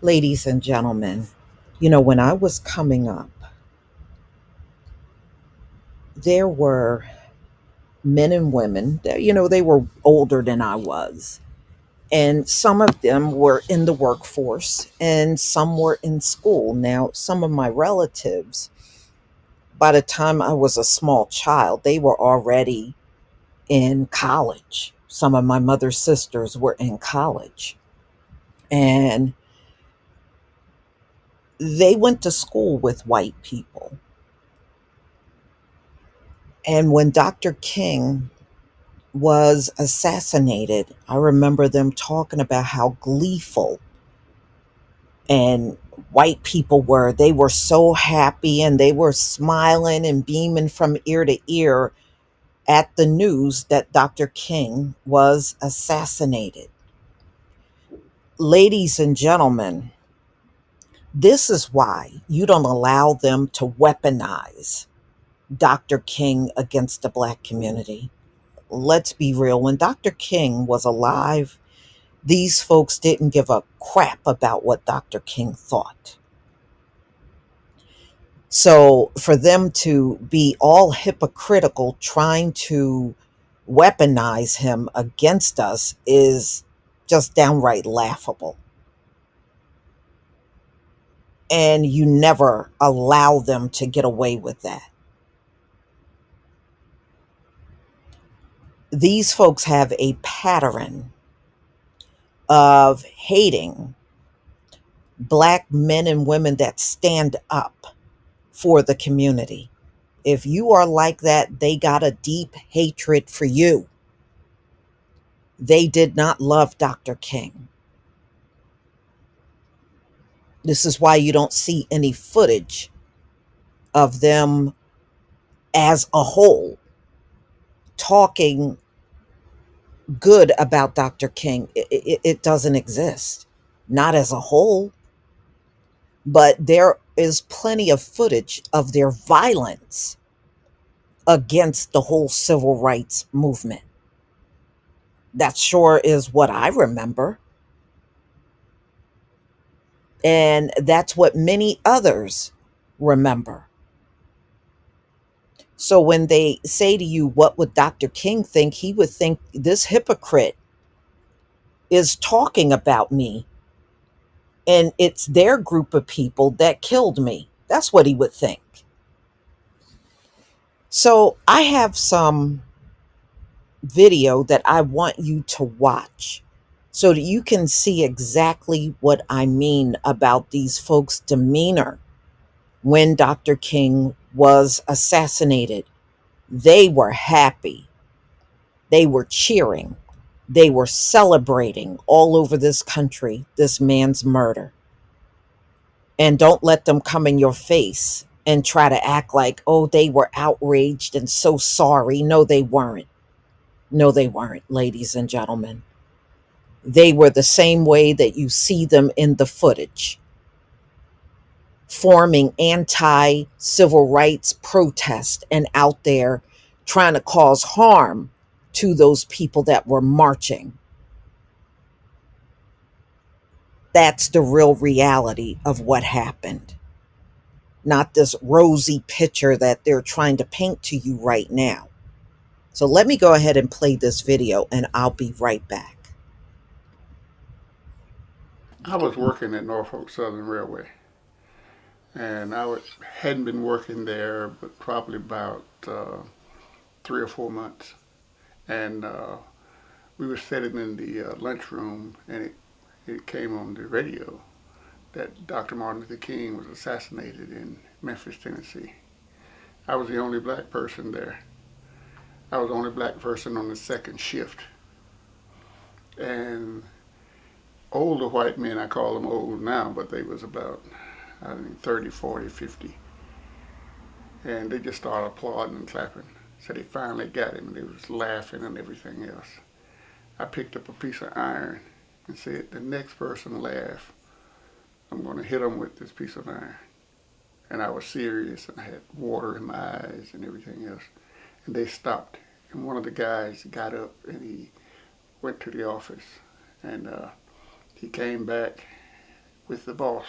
Ladies and gentlemen, when I was coming up, there were men and women that, they were older than I was. And some of them were in the workforce and some were in school. Now, some of my relatives, by the time I was a small child, they were already in college. Some of my mother's sisters were in college. And they went to school with white people. And when Dr. King was assassinated, I remember them talking about how gleeful and white people were. They were so happy and they were smiling and beaming from ear to ear at the news that Dr. King was assassinated. Ladies and gentlemen, this is why you don't allow them to weaponize Dr. King against the black community. Let's be real. When Dr. King was alive, these folks didn't give a crap about what Dr. King thought. So for them to be all hypocritical, trying to weaponize him against us is just downright laughable. And you never allow them to get away with that. These folks have a pattern of hating black men and women that stand up for the community. If you are like that, they got a deep hatred for you. They did not love Dr. King. This is why you don't see any footage of them as a whole talking good about Dr. King. It doesn't exist, not as a whole, but there is plenty of footage of their violence against the whole civil rights movement. That sure is what I remember. And that's what many others remember. So when they say to you, what would Dr. King think? He would think this hypocrite is talking about me and it's their group of people that killed me. That's what he would think. So I have some video that I want you to watch so that you can see exactly what I mean about these folks' demeanor when Dr. King was assassinated. They were happy. They were cheering. They were celebrating all over this country this man's murder. And don't let them come in your face and try to act like, oh, they were outraged and so sorry. No, they weren't. No, they weren't, ladies and gentlemen. They were the same way that you see them in the footage, forming anti civil rights protest and out there trying to cause harm to those people that were marching. That's the real reality of what happened, not this rosy picture that they're trying to paint to you right now. So let me go ahead and play this video and I'll be right back. I was working at Norfolk Southern Railway, and hadn't been working there but probably about 3 or 4 months. And we were sitting in the lunchroom, and it came on the radio that Dr. Martin Luther King was assassinated in Memphis, Tennessee. I was the only black person there. I was the only black person on the second shift. And older white men, I call them old now, but they was about, I think, 30, 40, 50. And they just started applauding and clapping. So they finally got him, and they was laughing and everything else. I picked up a piece of iron and said, the next person to laugh, I'm going to hit them with this piece of iron. And I was serious, and I had water in my eyes and everything else. And they stopped. And one of the guys got up, and he went to the office. And he came back with the boss,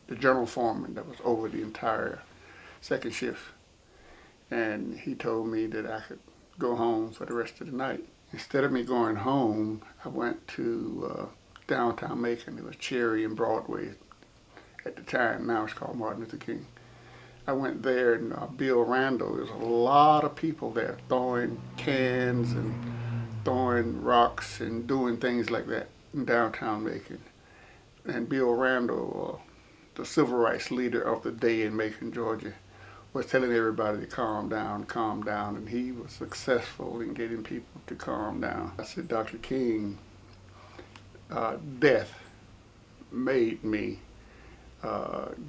the general foreman that was over the entire second shift. And he told me that I could go home for the rest of the night. Instead of me going home, I went to downtown Macon. It was Cherry and Broadway at the time. Now it's called Martin Luther King. I went there, and Bill Randall, there's a lot of people there throwing cans and throwing rocks and doing things like that in downtown Macon. And Bill Randall, the civil rights leader of the day in Macon, Georgia, was telling everybody to calm down, and he was successful in getting people to calm down. I said, Dr. King, death made me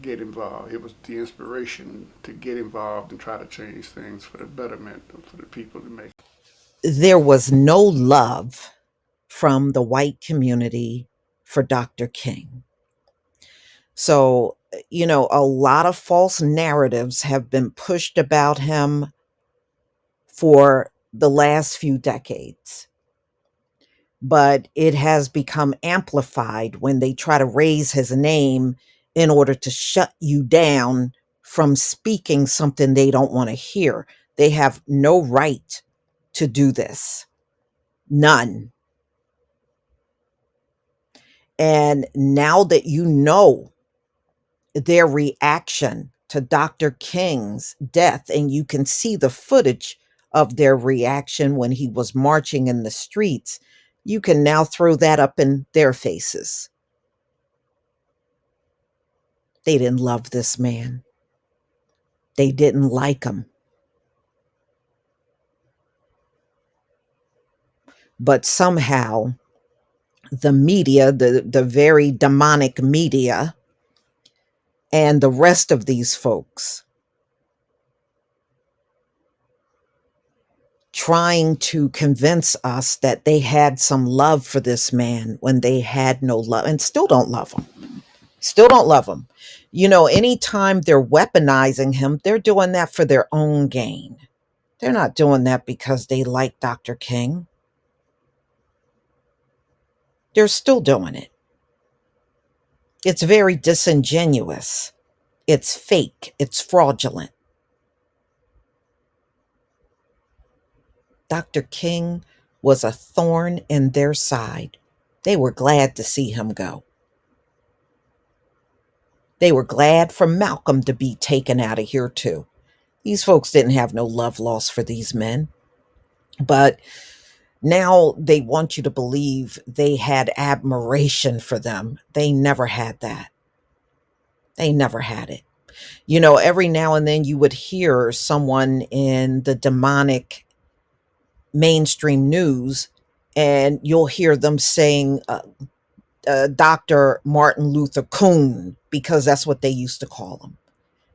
get involved. It was the inspiration to get involved and try to change things for the betterment for the people to make. There was no love from the white community for Dr. King. So, a lot of false narratives have been pushed about him for the last few decades. But it has become amplified when they try to raise his name in order to shut you down from speaking something they don't want to hear. They have no right to do this. None. And now that you know their reaction to Dr. King's death, and you can see the footage of their reaction when he was marching in the streets, you can now throw that up in their faces. They didn't love this man. They didn't like him. But somehow the media, the very demonic media, and the rest of these folks trying to convince us that they had some love for this man when they had no love, and still don't love him. Still don't love him. Anytime they're weaponizing him, they're doing that for their own gain. They're not doing that because they like Dr. King. They're still doing it. It's very disingenuous. It's fake. It's fraudulent. Dr. King was a thorn in their side. They were glad to see him go. They were glad for Malcolm to be taken out of here, too. These folks didn't have no love lost for these men. But now they want you to believe they had admiration for them. They never had that. They never had it. Every now and then you would hear someone in the demonic mainstream news, and you'll hear them saying Dr. Martin Luther King, because that's what they used to call him.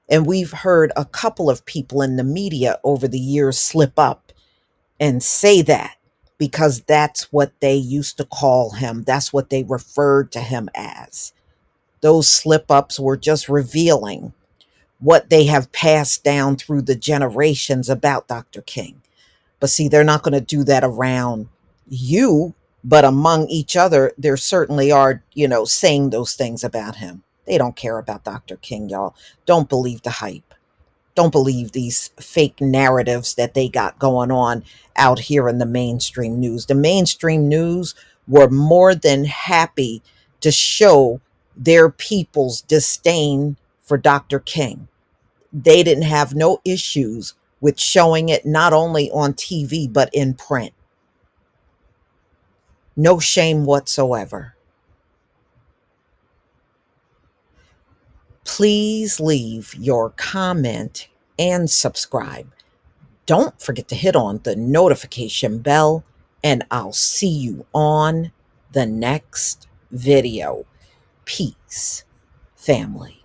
And we've heard a couple of people in the media over the years slip up and say that, because that's what they used to call him. That's what they referred to him as. Those slip ups were just revealing what they have passed down through the generations about Dr. King. But see, they're not going to do that around you, but among each other, there certainly are, saying those things about him. They don't care about Dr. King, y'all. Don't believe the hype. Don't believe these fake narratives that they got going on out here in the mainstream news. The mainstream news were more than happy to show their people's disdain for Dr. King. They didn't have no issues with showing it not only on TV, but in print. No shame whatsoever. Please leave your comment and subscribe. Don't forget to hit on the notification bell, and I'll see you on the next video. Peace, family.